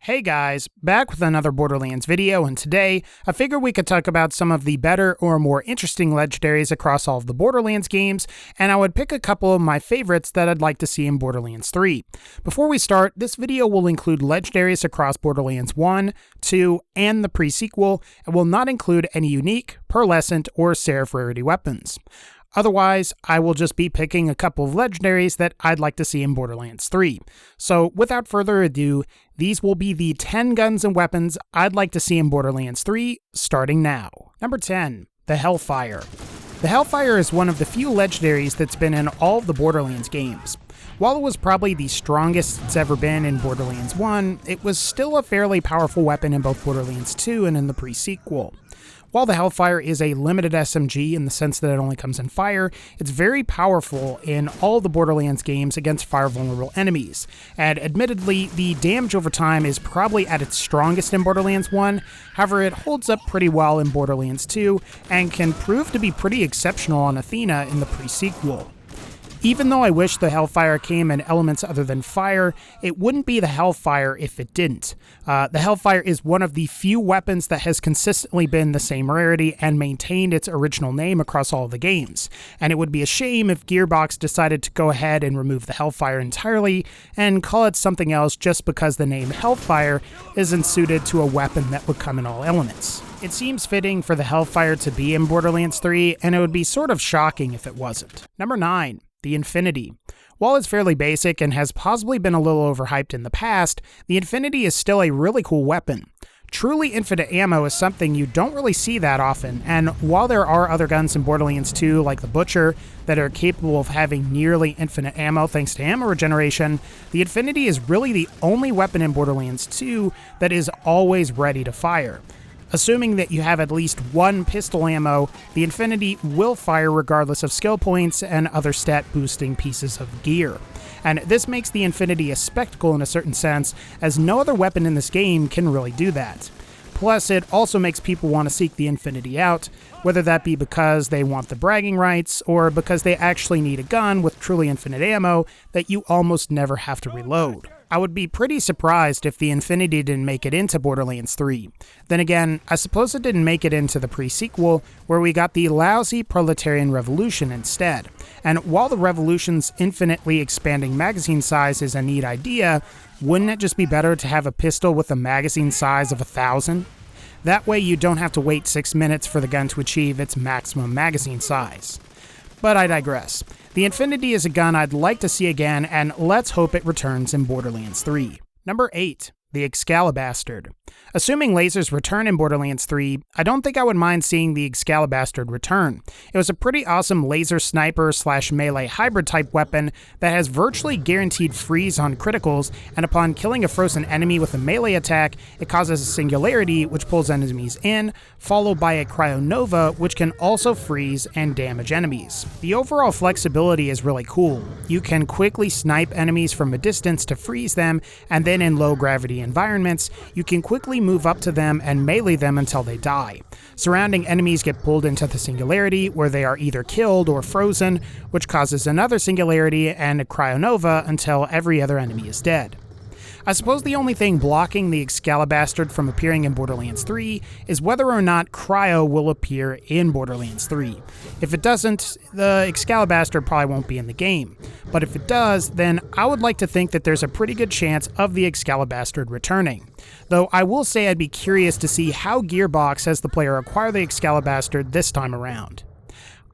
Hey guys, back with another Borderlands video, and today I figured we could talk about some of the better or more interesting legendaries across all of the Borderlands games, and I would pick a couple of my favorites that I'd like to see in Borderlands 3. Before we start, this video will include legendaries across Borderlands 1, 2, and the pre-sequel, and will not include any unique, pearlescent, or seraph rarity weapons. Otherwise, I will just be picking a couple of legendaries that I'd like to see in Borderlands 3. So without further ado, these will be the 10 guns and weapons I'd like to see in Borderlands 3, starting now. Number 10, the Hellfire. The Hellfire is one of the few legendaries that's been in all of the Borderlands games. While it was probably the strongest it's ever been in Borderlands 1, it was still a fairly powerful weapon in both Borderlands 2 and in the pre-sequel. While the Hellfire is a limited SMG in the sense that it only comes in fire, it's very powerful in all the Borderlands games against fire-vulnerable enemies, and admittedly, the damage over time is probably at its strongest in Borderlands 1, however it holds up pretty well in Borderlands 2, and can prove to be pretty exceptional on Athena in the pre-sequel. Even though I wish the Hellfire came in elements other than fire, it wouldn't be the Hellfire if it didn't. The Hellfire is one of the few weapons that has consistently been the same rarity and maintained its original name across all of the games, and it would be a shame if Gearbox decided to go ahead and remove the Hellfire entirely and call it something else just because the name Hellfire isn't suited to a weapon that would come in all elements. It seems fitting for the Hellfire to be in Borderlands 3, and it would be sort of shocking if it wasn't. Number 9. The Infinity. While it's fairly basic and has possibly been a little overhyped in the past, the Infinity is still a really cool weapon. Truly infinite ammo is something you don't really see that often, and while there are other guns in Borderlands 2 like the Butcher that are capable of having nearly infinite ammo thanks to ammo regeneration, the Infinity is really the only weapon in Borderlands 2 that is always ready to fire. Assuming that you have at least one pistol ammo, the Infinity will fire regardless of skill points and other stat boosting pieces of gear. And this makes the Infinity a spectacle in a certain sense, as no other weapon in this game can really do that. Plus, it also makes people want to seek the Infinity out, whether that be because they want the bragging rights, or because they actually need a gun with truly infinite ammo that you almost never have to reload. I would be pretty surprised if the Infinity didn't make it into Borderlands 3. Then again, I suppose it didn't make it into the pre-sequel, where we got the lousy Proletarian Revolution instead. And while the Revolution's infinitely expanding magazine size is a neat idea, wouldn't it just be better to have a pistol with a magazine size of 1,000? That way you don't have to wait 6 minutes for the gun to achieve its maximum magazine size. But I digress. The Infinity is a gun I'd like to see again, and let's hope it returns in Borderlands 3. Number 8. The Excalibur. Assuming lasers return in Borderlands 3, I don't think I would mind seeing the Excalibur return. It was a pretty awesome laser sniper / melee hybrid type weapon that has virtually guaranteed freeze on criticals, and upon killing a frozen enemy with a melee attack, it causes a singularity which pulls enemies in, followed by a cryonova which can also freeze and damage enemies. The overall flexibility is really cool. You can quickly snipe enemies from a distance to freeze them, and then in low gravity environments, you can quickly move up to them and melee them until they die. Surrounding enemies get pulled into the singularity, where they are either killed or frozen, which causes another singularity and a cryonova until every other enemy is dead. I suppose the only thing blocking the Excalibur from appearing in Borderlands 3 is whether or not Cryo will appear in Borderlands 3. If it doesn't, the Excalibur probably won't be in the game. But if it does, then I would like to think that there's a pretty good chance of the Excalibur returning. Though I will say I'd be curious to see how Gearbox has the player acquire the Excalibur this time around.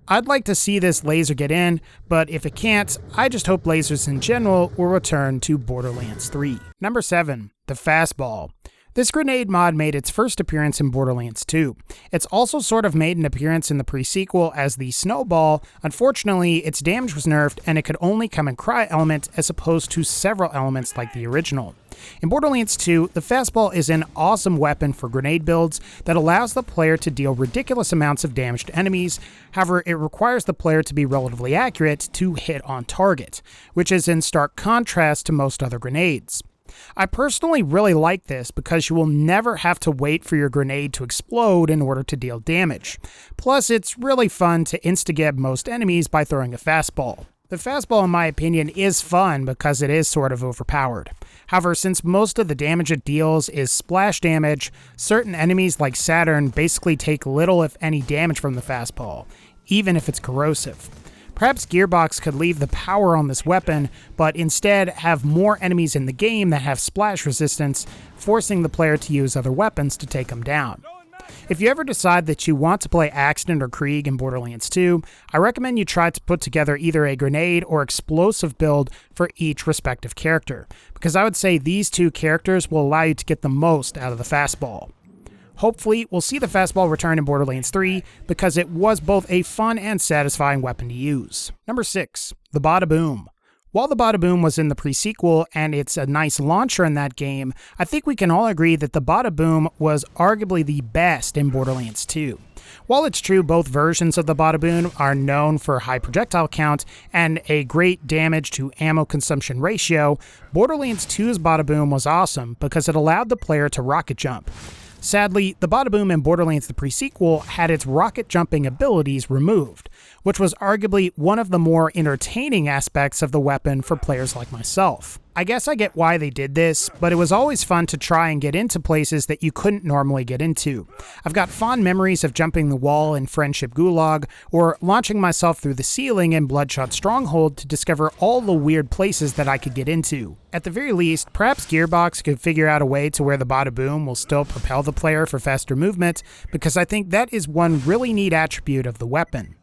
I'd like to see this laser get in, but if it can't, I just hope lasers in general will return to Borderlands 3. Number 7. The Fastball. This grenade mod made its first appearance in Borderlands 2. It's also sort of made an appearance in the pre-sequel as the Snowball. Unfortunately, its damage was nerfed and it could only come in Cry element as opposed to several elements like the original. In Borderlands 2, the Fastball is an awesome weapon for grenade builds that allows the player to deal ridiculous amounts of damage to enemies. However, it requires the player to be relatively accurate to hit on target, which is in stark contrast to most other grenades. I personally really like this because you will never have to wait for your grenade to explode in order to deal damage. Plus, it's really fun to insta-geb most enemies by throwing a fastball. The fastball, in my opinion, is fun because it is sort of overpowered. However, since most of the damage it deals is splash damage, certain enemies like Saturn basically take little if any damage from the fastball, even if it's corrosive. Perhaps Gearbox could leave the power on this weapon, but instead have more enemies in the game that have splash resistance, forcing the player to use other weapons to take them down. If you ever decide that you want to play Accident or Krieg in Borderlands 2, I recommend you try to put together either a grenade or explosive build for each respective character, because I would say these two characters will allow you to get the most out of the fastball. Hopefully, we'll see the fastball return in Borderlands 3 because it was both a fun and satisfying weapon to use. Number 6. The Badaboom. While the Badaboom was in the pre-sequel and it's a nice launcher in that game, I think we can all agree that the Badaboom was arguably the best in Borderlands 2. While it's true both versions of the Badaboom are known for high projectile count and a great damage to ammo consumption ratio, Borderlands 2's Badaboom was awesome because it allowed the player to rocket jump. Sadly, the Badaboom in Borderlands the pre-sequel had its rocket jumping abilities removed, which was arguably one of the more entertaining aspects of the weapon for players like myself. I guess I get why they did this, but it was always fun to try and get into places that you couldn't normally get into. I've got fond memories of jumping the wall in Friendship Gulag, or launching myself through the ceiling in Bloodshot Stronghold to discover all the weird places that I could get into. At the very least, perhaps Gearbox could figure out a way to where the Badaboom will still propel the player for faster movement, because I think that is one really neat attribute of the weapon.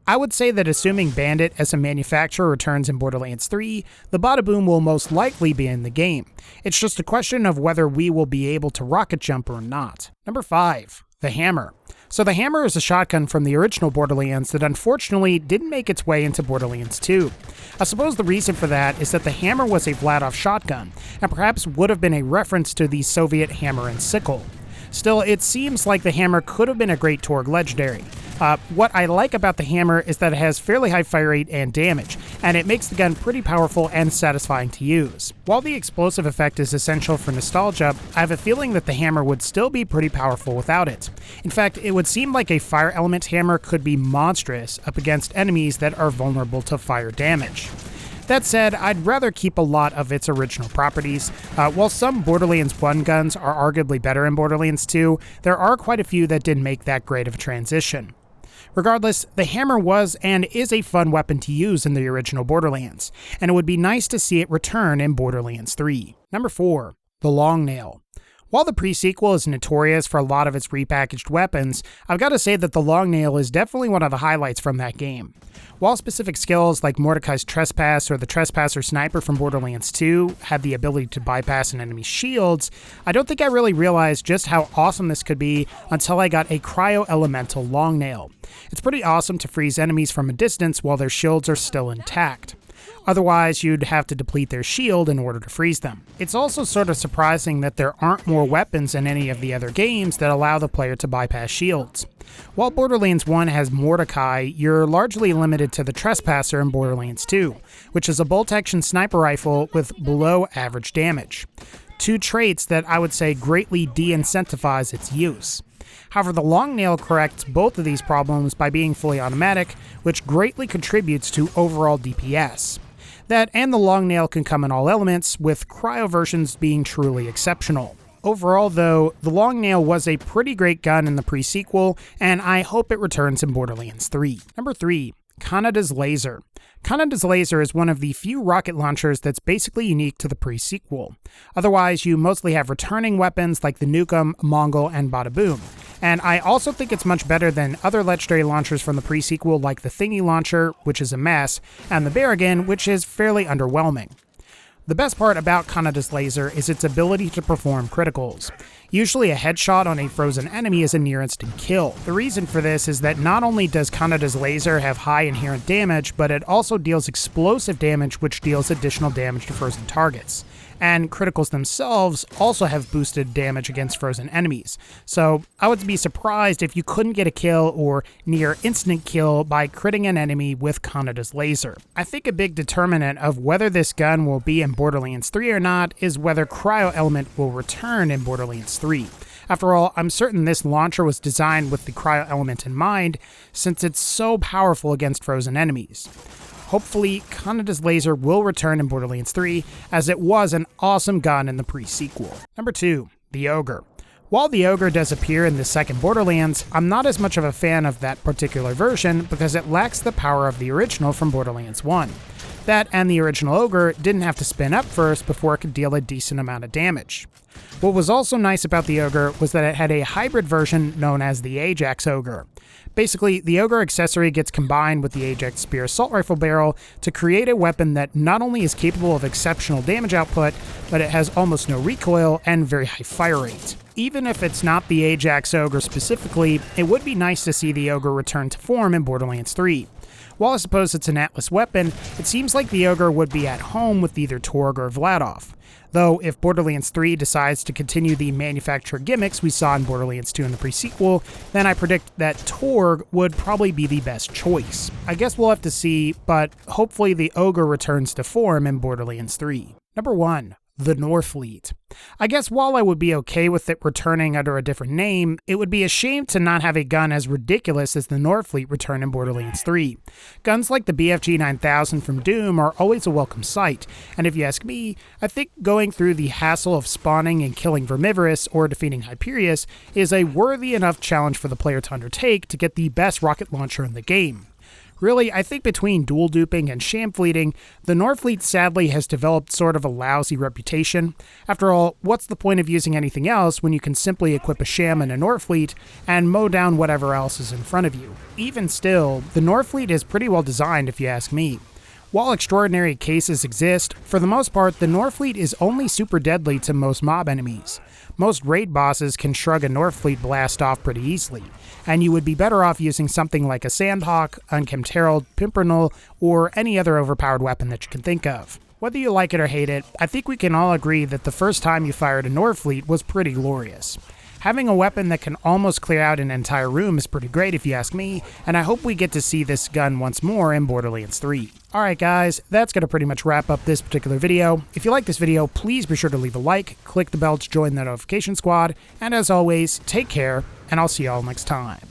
I would say that assuming Bandit as a manufacturer returns in Borderlands 3, the Badaboom will most likely be in the game. It's just a question of whether we will be able to rocket jump or not. Number 5. The Hammer. So the Hammer is a shotgun from the original Borderlands that unfortunately didn't make its way into Borderlands 2. I suppose the reason for that is that the Hammer was a Vladof shotgun, and perhaps would have been a reference to the Soviet hammer and sickle. Still, it seems like the Hammer could have been a great Torg legendary. What I like about the Hammer is that it has fairly high fire rate and damage, and it makes the gun pretty powerful and satisfying to use. While the explosive effect is essential for nostalgia, I have a feeling that the Hammer would still be pretty powerful without it. In fact, it would seem like a fire element hammer could be monstrous up against enemies that are vulnerable to fire damage. That said, I'd rather keep a lot of its original properties. While some Borderlands 1 guns are arguably better in Borderlands 2, there are quite a few that didn't make that great of a transition. Regardless, the Hammer was and is a fun weapon to use in the original Borderlands, and it would be nice to see it return in Borderlands 3. Number 4. The Long Nail. While the pre-sequel is notorious for a lot of its repackaged weapons, I've got to say that the Long Nail is definitely one of the highlights from that game. While specific skills like Mordecai's Trespass or the Trespasser Sniper from Borderlands 2 have the ability to bypass an enemy's shields, I don't think I really realized just how awesome this could be until I got a Cryo-Elemental Long Nail. It's pretty awesome to freeze enemies from a distance while their shields are still intact. Otherwise, you'd have to deplete their shield in order to freeze them. It's also sort of surprising that there aren't more weapons in any of the other games that allow the player to bypass shields. While Borderlands 1 has Mordecai, you're largely limited to the Trespasser in Borderlands 2, which is a bolt-action sniper rifle with below-average damage. Two traits that I would say greatly de-incentivize its use. However, the Long Nail corrects both of these problems by being fully automatic, which greatly contributes to overall DPS. That and the Long Nail can come in all elements, with cryo versions being truly exceptional. Overall, though, the Long Nail was a pretty great gun in the pre-sequel, and I hope it returns in Borderlands 3. Number 3. Kanada's Laser. Kanada's Laser is one of the few rocket launchers that's basically unique to the pre-sequel. Otherwise, you mostly have returning weapons like the Nukem, Mongol, and Badaboom. And I also think it's much better than other legendary launchers from the pre-sequel like the Thingy launcher, which is a mess, and the Barrigan, which is fairly underwhelming. The best part about Kanada's Laser is its ability to perform criticals. Usually a headshot on a frozen enemy is a near-instant kill. The reason for this is that not only does Kanada's Laser have high inherent damage, but it also deals explosive damage which deals additional damage to frozen targets. And criticals themselves also have boosted damage against frozen enemies. So I would be surprised if you couldn't get a kill or near instant kill by critting an enemy with Kanada's Laser. I think a big determinant of whether this gun will be in Borderlands 3 or not is whether Cryo Element will return in Borderlands 3. After all, I'm certain this launcher was designed with the Cryo Element in mind, since it's so powerful against frozen enemies. Hopefully, Kanada's laser will return in Borderlands 3, as it was an awesome gun in the pre-sequel. Number 2. The Ogre. While the Ogre does appear in the second Borderlands, I'm not as much of a fan of that particular version because it lacks the power of the original from Borderlands 1. That and the original Ogre didn't have to spin up first before it could deal a decent amount of damage. What was also nice about the Ogre was that it had a hybrid version known as the Ajax Ogre. Basically, the Ogre accessory gets combined with the Ajax Spear assault rifle barrel to create a weapon that not only is capable of exceptional damage output, but it has almost no recoil and very high fire rate. Even if it's not the Ajax Ogre specifically, it would be nice to see the Ogre return to form in Borderlands 3. While I suppose it's an Atlas weapon, it seems like the Ogre would be at home with either Torg or Vladov. Though, if Borderlands 3 decides to continue the manufacturer gimmicks we saw in Borderlands 2 in the pre-sequel, then I predict that Torg would probably be the best choice. I guess we'll have to see, but hopefully the Ogre returns to form in Borderlands 3. Number 1. The Norfleet. I guess while I would be okay with it returning under a different name, it would be a shame to not have a gun as ridiculous as the Norfleet return in Borderlands 3. Guns like the BFG 9000 from Doom are always a welcome sight, and if you ask me, I think going through the hassle of spawning and killing Vermivorous or defeating Hyperius is a worthy enough challenge for the player to undertake to get the best rocket launcher in the game. Really, I think between dual duping and sham fleeting, the Norfleet sadly has developed sort of a lousy reputation. After all, what's the point of using anything else when you can simply equip a sham and a Norfleet and mow down whatever else is in front of you? Even still, the Norfleet is pretty well designed if you ask me. While extraordinary cases exist, for the most part, the Norfleet is only super deadly to most mob enemies. Most raid bosses can shrug a Norfleet blast off pretty easily, and you would be better off using something like a Sandhawk, Unkempt Herald, Pimpernel, or any other overpowered weapon that you can think of. Whether you like it or hate it, I think we can all agree that the first time you fired a Norfleet was pretty glorious. Having a weapon that can almost clear out an entire room is pretty great if you ask me, and I hope we get to see this gun once more in Borderlands 3. Alright guys, that's going to pretty much wrap up this particular video. If you like this video, please be sure to leave a like, click the bell to join the notification squad, and as always, take care, and I'll see you all next time.